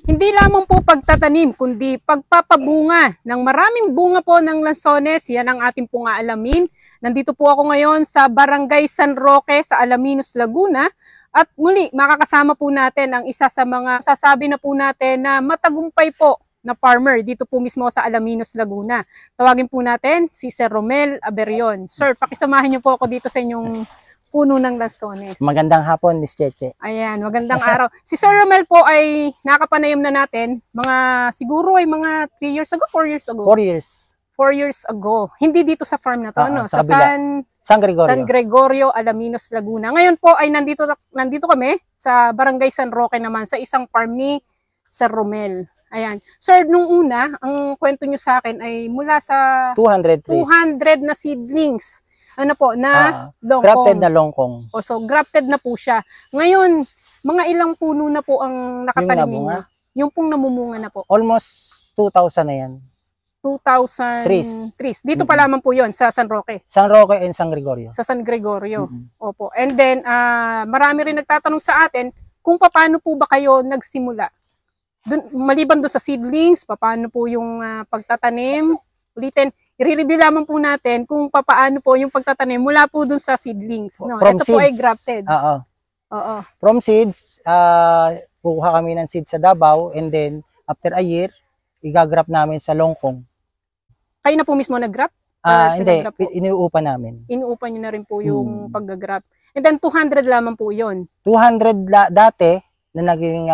Hindi lamang po pagtatanim, kundi pagpapabunga ng maraming bunga po ng lansones. Yan ang ating pong aalamin. Nandito po ako ngayon sa Barangay San Roque sa Alaminos, Laguna. At muli, makakasama po natin ang isa sa mga sasabi na po natin na matagumpay po na farmer dito po mismo sa Alaminos, Laguna. Tawagin po natin si Sir Romel Aberion. Sir, pakisamahan niyo po ako dito sa inyong puno ng lansones. Magandang hapon, Miss Cheche. Ayan, magandang araw. Si Sir Romel po ay nakapanayam na natin siguro ay mga 3 years ago, 4 years ago. 4 years. 4 years ago. Hindi dito sa farm na to, no? Sa San Gregorio. San Gregorio, Alaminos, Laguna. Ngayon po ay nandito kami sa Barangay San Roque naman sa isang farm ni Sir Romel. Ayan. Sir, nung una, ang kwento nyo sa akin ay mula sa 200 trees. 200 na seedlings. Ano po, na longkong. Grafted na longkong. O, so, grafted na po siya. Ngayon, mga ilang puno na po ang nakatanim niyo? Yung pong namumunga na po. Almost 2,000 na yan. 2,000 trees. Dito pa lamang po yon sa San Roque. San Roque and San Gregorio. Sa San Gregorio. Opo. And then, marami rin nagtatanong sa atin kung paano po ba kayo nagsimula. Maliban doon sa seedlings, paano po yung pagtatanim. Ulitin, i-review lamang po natin kung paano po yung pagtatanim mula po doon sa seedlings. No? Ito po ay grafted. Oo. From seeds, kukuha kami ng seeds sa Davao and then after a year, igagrap namin sa longkong. Kayo na po mismo nag-graft? Hindi, inuupa namin. Inuupa nyo na rin po yung pag-graft. And then 200 lamang po yun. 200 dati na naging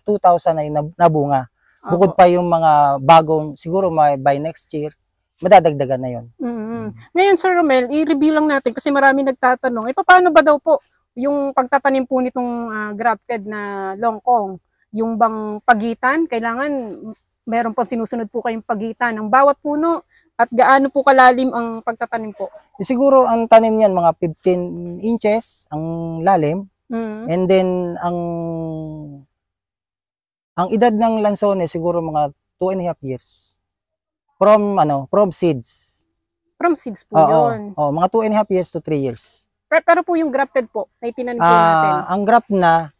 2,000 na yung nabunga. Bukod pa yung mga bagong, siguro by next year, madadagdagan na yun. Ngayon, Sir Romel, i-review lang natin kasi marami nagtatanong, paano ba daw po yung pagtatanim po nitong grafted na longkong? Yung bang pagitan, kailangan meron pang sinusunod po kayong pagitan ng bawat puno at gaano po kalalim ang pagtatanim po? Siguro ang tanim niyan mga 15 inches ang lalim. And then ang edad ng lansones siguro mga 2.5 years. From seeds. From seeds po yun. Mga 2.5 years to 3 years. Pero po yung grafted po, na itinanim po natin. Ang graft na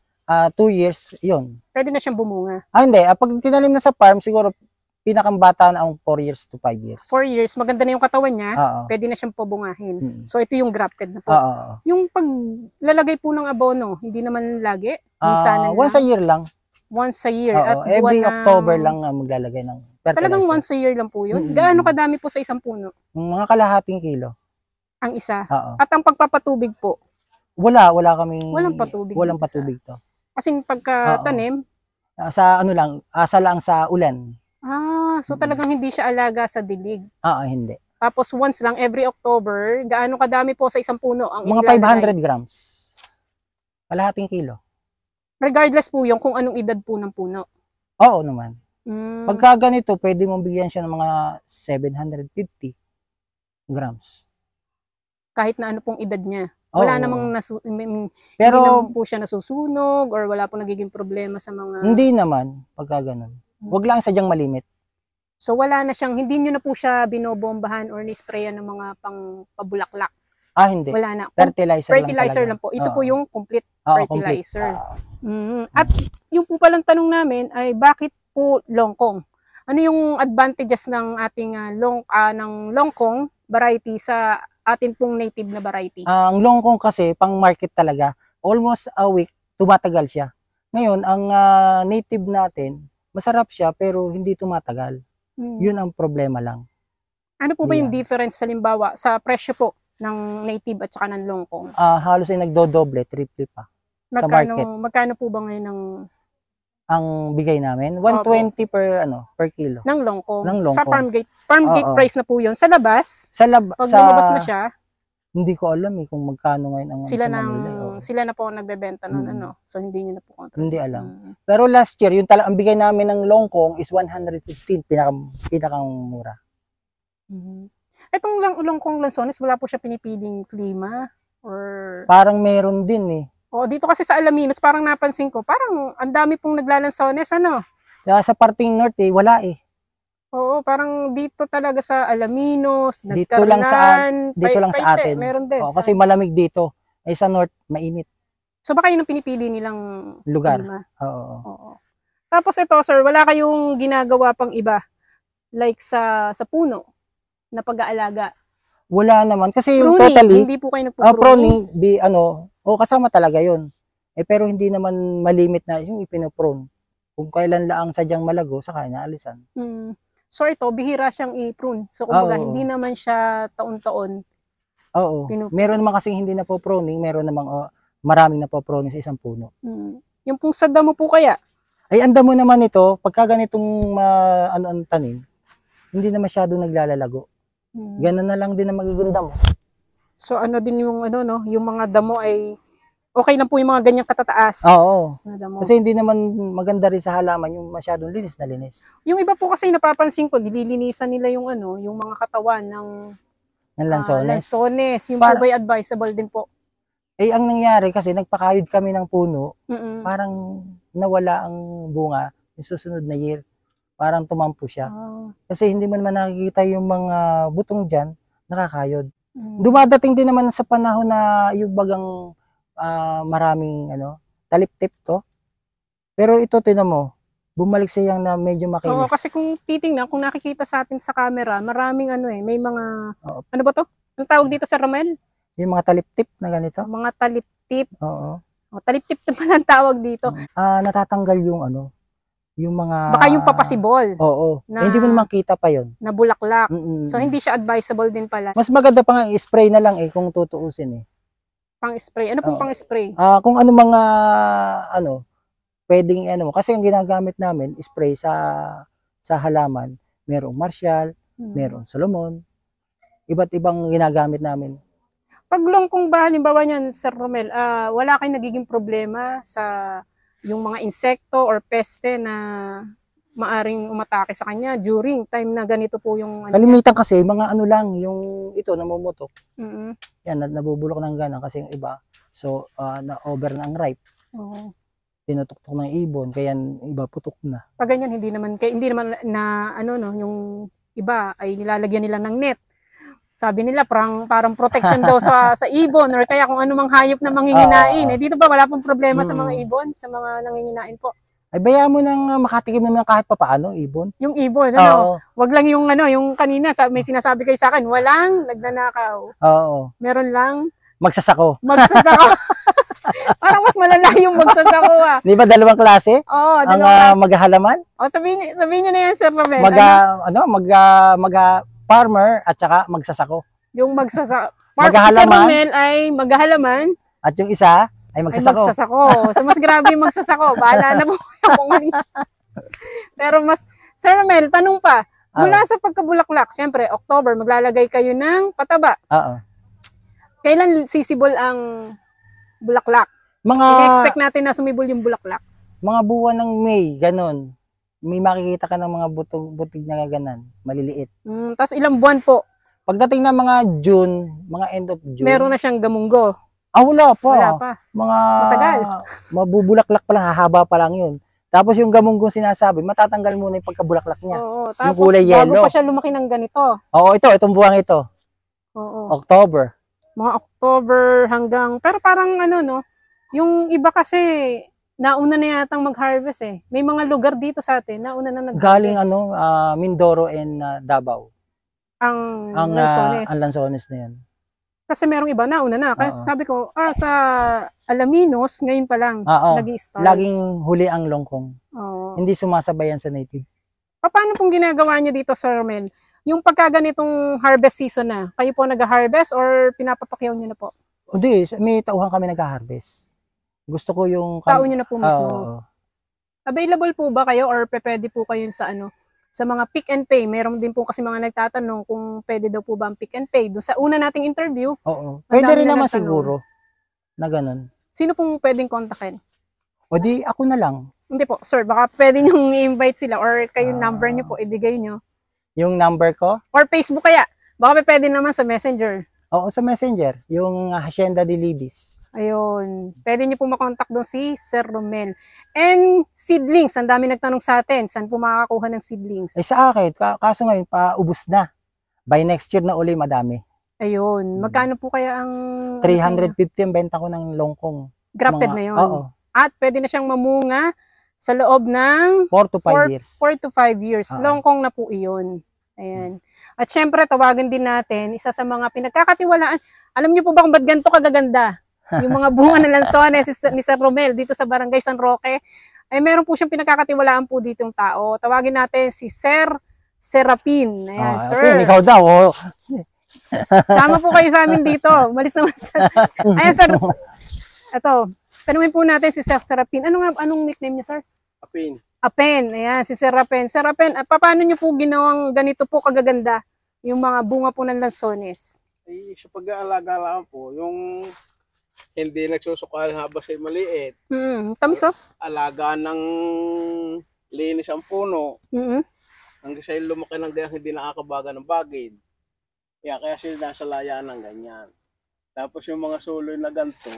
2 years, yun. Pwede na siyang bumunga? Hindi. Pag tinanim na sa farm, siguro pinakambata na ang 4 years to 5 years. 4 years, maganda na yung katawan niya, pwede na siyang pabungahin. So ito yung grafted na po. Yung paglalagay po ng abono, hindi naman lagi? Once a year lang. Once a year. At every October lang maglalagay ng fertilizer. Talagang once a year lang po yun? Gaano kadami po sa isang puno? Mga kalahating kilo. Ang isa? At ang pagpapatubig po? Wala kaming... Walang patubig. Walang patubig to. Kasi pagkatanim? Lang sa ulan. So talagang hindi siya alaga sa dilig? Hindi. Tapos once lang, every October, gaano kadami po sa isang puno ang mga 500 grams. Kalahating kilo. Regardless po yung kung anong edad po ng puno? Oo naman. Pagka ganito, pwede mong bigyan siya ng mga 750 grams. Kahit na ano pong edad niya? Wala namang hindi naman po siya nasusunog or wala pong nagiging problema sa mga... Hindi naman, pagka ganun. Huwag lang sadyang malimit. So wala na siyang, hindi nyo na po siya binobombahan or nisprayan ng mga pabulaklak? Hindi. Wala na. Fertilizer lang po. Ito po yung complete fertilizer. At yung po palang tanong namin ay bakit po longkong? Ano yung advantages ng ating ng longkong variety sa atin pong native na variety? Ang longkong kasi pang market talaga. Almost a week tumatagal siya. Ngayon, ang native natin, masarap siya pero hindi tumatagal. Yun ang problema lang. Ano po ba yung difference halimbawa sa presyo po ng native at saka ng longkong? Halos ay nagdodoble, triple pa sa market. Magkano po ba ngayon ang bigay namin? 120 per kilo. Ng longkong. Sa farm gate price na po yun. Sa labas? Pag lumabas na siya? Hindi ko alam kung magkano ngayon ang sila na po nagbebenta nun, so hindi niyo na po control. Hindi alam. Pero last year, ang bigay namin ng longkong is 115, pinakang mura. Itong longkong lansones, wala po siya pinipiling klima? Or... Parang meron din dito kasi sa Alaminos, parang napansin ko, parang ang dami pong naglalansones, Sa parting north wala Oo, parang dito talaga sa Alaminos, dito lang sa atin. Meron din. Kasi malamig dito. Sa north, mainit. So baka yun ang pinipili nilang lugar. klima? Oo. Tapos ito, sir, wala kayong ginagawa pang iba? Like sa puno na pag-aalaga? Wala naman. Kasi yung Pruning, totally, hindi po kayo nagpo-pruning? kasama talaga yun. Pero hindi naman malimit na yung ipinoprune. Kung kailan lang sadyang malago, saka inaalisan. So ito, bihira siyang i-prune. So kumbaga, Oo. hindi naman siya taon-taon. Oo. Meron naman kasing hindi na po pruning, meron namang maraming na po pruning sa isang puno. Yung pong sa damo po kaya? Ay, anda mo naman ito, pagka ganitong ano-ano tanim, hindi na masyado naglalalago. Ganun na lang din ang magiging damo. So ano din yung ano no, yung mga damo ay okay lang po yung mga ganyang katataas. Oo. Na damo. Kasi hindi naman maganda rin sa halaman yung masyadong linis na linis. Yung iba po kasi napapansin ko, nililinisan nila yung ano, yung mga katawan ng lansones. Lansones. Yung po ba'y advisable din po? Ang nangyari kasi nagpakayod kami ng puno, parang nawala ang bunga yung susunod na year. Parang tumampo siya. Kasi hindi mo naman nakikita yung mga butong dyan, nakakayod. Dumadating din naman sa panahon na yung bagang maraming talip-tip to. Pero ito, tinan mo, bumalik siyang na medyo makinis. Oo, kasi kung titingnan, kung nakikita sa atin sa camera, maraming may mga, ano ba to? Anong tawag dito sa Ramel? Yung mga talip-tip na ganito? Mga talip-tip. Oo. Talip-tip naman ang tawag dito. Natatanggal yung yung mga... Baka yung papasibol. Oo. Hindi mo naman kita pa yun. Na bulaklak. So, hindi siya advisable din pala. Mas maganda pa nga i-spray na lang kung tutuusin Pang-spray. Ano pong pang-spray? Kung ano mga, pwedeng kasi ang ginagamit namin, spray sa halaman, merong Marshall, merong Solomon, iba't ibang ginagamit namin. Pag longkong ba, halimbawa niyan, Sir Romel, wala kayong nagiging problema sa yung mga insekto or peste na maaring umatake sa kanya during time na ganito po yung... Kalimitan kasi, mga lang, yung ito, namumutok. Yan, nabubulok ng gana kasi yung iba. So, na-over na ang ripe. Tinutuktok ng ibon, kaya iba putok na. Pag ganyan, hindi naman na, yung iba ay nilalagyan nila ng net. Sabi nila parang protection daw sa ibon or kaya kung ano mang hayop na manginginain. Dito ba wala pong problema sa mga ibon, sa mga nanginginain po? Ay bayaan mo nang makatikim naman kahit papaano ibon. Yung ibon, wag lang yung yung kanina may sinasabi kayo sa akin, walang nagnanakaw. Oo. Meron lang magsasako. Parang mas malala yung magsasako Di ba dalawang klase? Oo, ang maghahalaman? Sabihin niyo na yan, Sir Romel. Farmer at saka magsasako. Yung magsasako. Si Sir Romel ay maghahalaman. At yung isa ay magsasako. So mas grabe yung magsasako. Bahala na po kung ano. Pero Sir Romel, tanong pa. Mula sa pagkabulaklak, syempre, October, maglalagay kayo ng pataba. Oo. Kailan sisibol ang bulaklak? I-expect natin na sumibol yung bulaklak. Mga buwan ng May, ganun. May makikita ka ng mga butig na gaganan, maliliit. Tapos ilang buwan po? Pagdating ng mga June, mga end of June. Meron na siyang gamunggo. Wala pa. Wala pa. Matagal. Mabubulaklak pa lang, hahaba pa lang yun. Tapos yung gamunggo sinasabi, matatanggal muna yung pagkabulaklak niya. Oo, tapos yung kulay yellow. Bago pa siya lumaki ng ganito. Oo, itong buwang ito. Oo. October. Mga October hanggang, pero parang yung iba kasi, nauna na yatang mag-harvest May mga lugar dito sa atin, nauna na nag-harvest. Galing Mindoro and Davao. Ang Lanzones. Ang Lanzones na yan. Kasi merong iba, nauna na. Kaya sabi ko, sa Alaminos, ngayon pa lang, nag-i-start. Laging huli ang longkong. Hindi sumasabayan sa native. Paano pong ginagawa niyo dito, Sir Romel? Yung pagkaganitong harvest season na, kayo po nag-harvest or pinapapakyaw niyo na po? Hindi, may tauhan kami nag-harvest. Gusto ko yung... Tao nyo na po mismo. Available po ba kayo or pwede po kayo sa sa mga pick and pay? Meron din po kasi mga nagtatanong kung pwede daw po ba ang pick and pay. Doon sa una nating interview. Oo. Pwede rin naman siguro na ganun. Sino pong pwedeng kontakin? O di ako na lang. Hindi po, sir. Baka pwede nyo i-invite sila or kayo number nyo po, ibigay nyo. Yung number ko? Or Facebook kaya. Baka pwede naman sa Messenger. Oo, sa Messenger. Yung Hacienda de Libis. Ayun. Pwede niyo po makontak doon si Sir Romel. And seedlings, ang dami nagtanong sa atin. Saan po makakakuha ng seedlings? Sa akin, kaso ngayon, paubos na. By next year na uli, madami. Ayun. Magkano po kaya ang... 350 ang benta ko ng longkong. Grafted na yun. Oo. At pwede na siyang mamunga Sa loob ng 4 to 5 years. 4 to 5 years. Longkong na po iyon. Ayan. At syempre, tawagan din natin, isa sa mga pinagkakatiwalaan. Alam niyo po ba kung ba't ganito kagaganda? Yung mga bunga ng lansones ni Sir Romel dito sa Barangay San Roque. Ay meron po siyang pinagkakatiwalaan po ditong tao. Tawagin natin si Sir Serapin. Ayan, sir. Ikaw daw. Oh. Sama po kayo sa amin dito. Malis naman sa... Ayan, sir. Ito. Tanungin po natin si Sir Serapin. Anong nickname niya, sir? Apin. Apen. Ayan, si Sir Apen. Sir Apen, paano niyo po ginawang ganito po kagaganda yung mga bunga po ng lansones? Ay, sa pag-aalaga lang po, yung hindi nagsusukal habang siya maliit. Tamis oh. Alaga ng linis ang puno. Hanggang siya lumaki ng ganyan, hindi nakakabaga ng bagid. Kaya sila nasa layaan ng ganyan. Tapos yung mga suloy na ganito,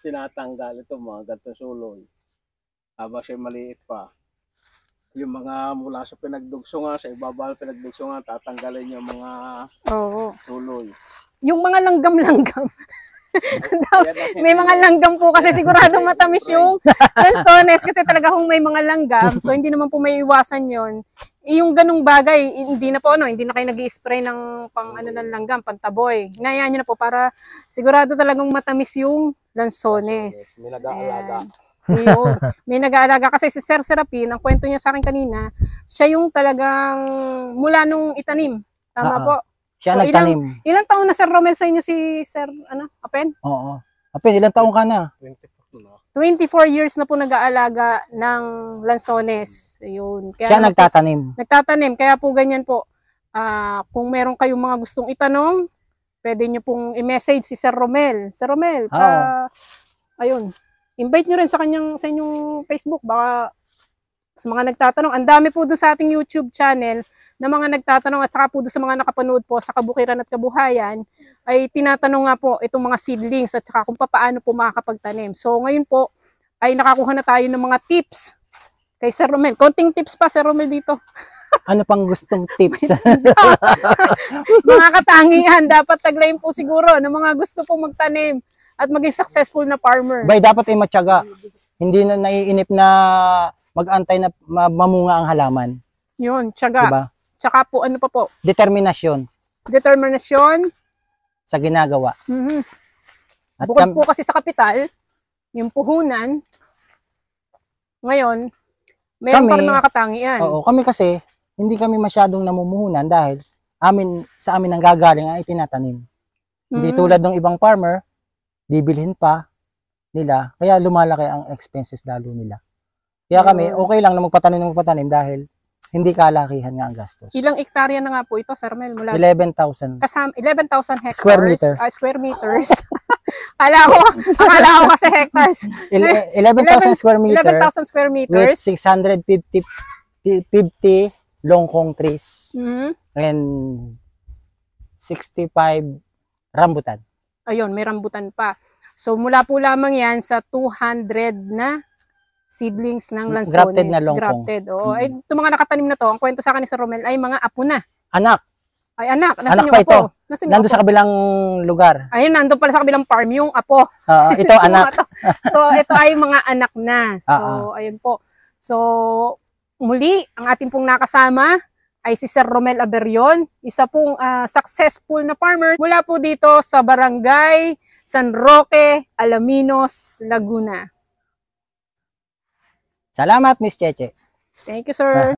tinatanggal ito mga ganito suloy. Habang siya maliit pa. Yung mga mula sa pinagdugsungan, sa ibaba ng pinagdugsungan, tatanggalin yung mga suloy. Yung mga langgam-langgam. May mga langgam po kasi sigurado matamis yung lansones kasi talaga kung may mga langgam. So hindi naman po may iwasan yon. Yung ganung bagay, hindi na po hindi na kayo nag-i-spray ng ng langgam, pantaboy. Hinayaan nyo na po para sigurado talagang matamis yung lansones. May nag-aalaga. May nag-aalaga kasi si Sir Serapin, ang kwento niya sa akin kanina, siya yung talagang mula nung itanim. Tama po. Siya so, nagtanim. Ilang taon na Sir Romel sa inyo si Sir Apen? Oo. Apen, ilang taon ka na? 24 years na po nag-aalaga ng lansones. Ayun. Kaya siya nagtatanim. Nagtatanim. Kaya po ganyan po. Kung meron kayong mga gustong itanong, pwede nyo pong i-message si Sir Romel. Sir Romel, ayun. Invite nyo rin sa inyong Facebook. Baka sa mga nagtatanong. Ang dami po doon sa ating YouTube channel na mga nagtatanong at saka po doon sa mga nakapanood po sa Kabukiran at Kabuhayan ay tinatanong nga po itong mga seedlings at saka kung paano po makakapagtanim. So ngayon po ay nakakuha na tayo ng mga tips kay Sir Romel. Konting tips pa Sir Romel dito. Ano pang gustong tips? Mga katangian, dapat taglayin po siguro ng mga gusto po magtanim at maging successful na farmer. Bay, dapat ay matyaga. Hindi na naiinip na mag-antay na mamunga ang halaman. Yun, tiyaga. Diba? Tsaka po, ano pa po? Determinasyon. Determinasyon. Sa ginagawa. At bukod po kasi sa kapital, yung puhunan, ngayon, mayroon pa rin mga katangian. Oo, kami kasi, hindi kami masyadong namumuhunan dahil sa amin ang gagaling ay tinatanim. Hindi tulad ng ibang farmer, bibilhin pa nila, kaya lumalaki ang expenses lalo nila. Kaya kami, okay lang na magpatanim dahil hindi kalakihan nga ang gastos. Ilang ektarya na nga po ito, Sir Mel? 11,000. Kasama 11,000 hectares. Square meter. Square meters. Akala ko kasi hectares. 11,000 square meter. 11,000 square meters. With 650 longkong trees. And 65 rambutan. Ayun, may rambutan pa. So mula po lamang yan sa 200 na seedlings ng lansones. Grafted na longkong. Grafted. Oo. Ay, itong mga nakatanim na to, ang kwento sa akin ni Sir Romel ay mga apo na. Anak. Ay, anak. Anak pa ito. Nandun sa kabilang lugar. Ayun, nandun pala sa kabilang farm yung apo. Ito anak. So, ito ay mga anak na. So, ayun po. So, muli, ang ating pong nakasama ay si Sir Romel Aberion, isa pong successful na farmer mula po dito sa Barangay San Roque, Alaminos, Laguna. Salamat, Miss Cheche. Thank you, sir.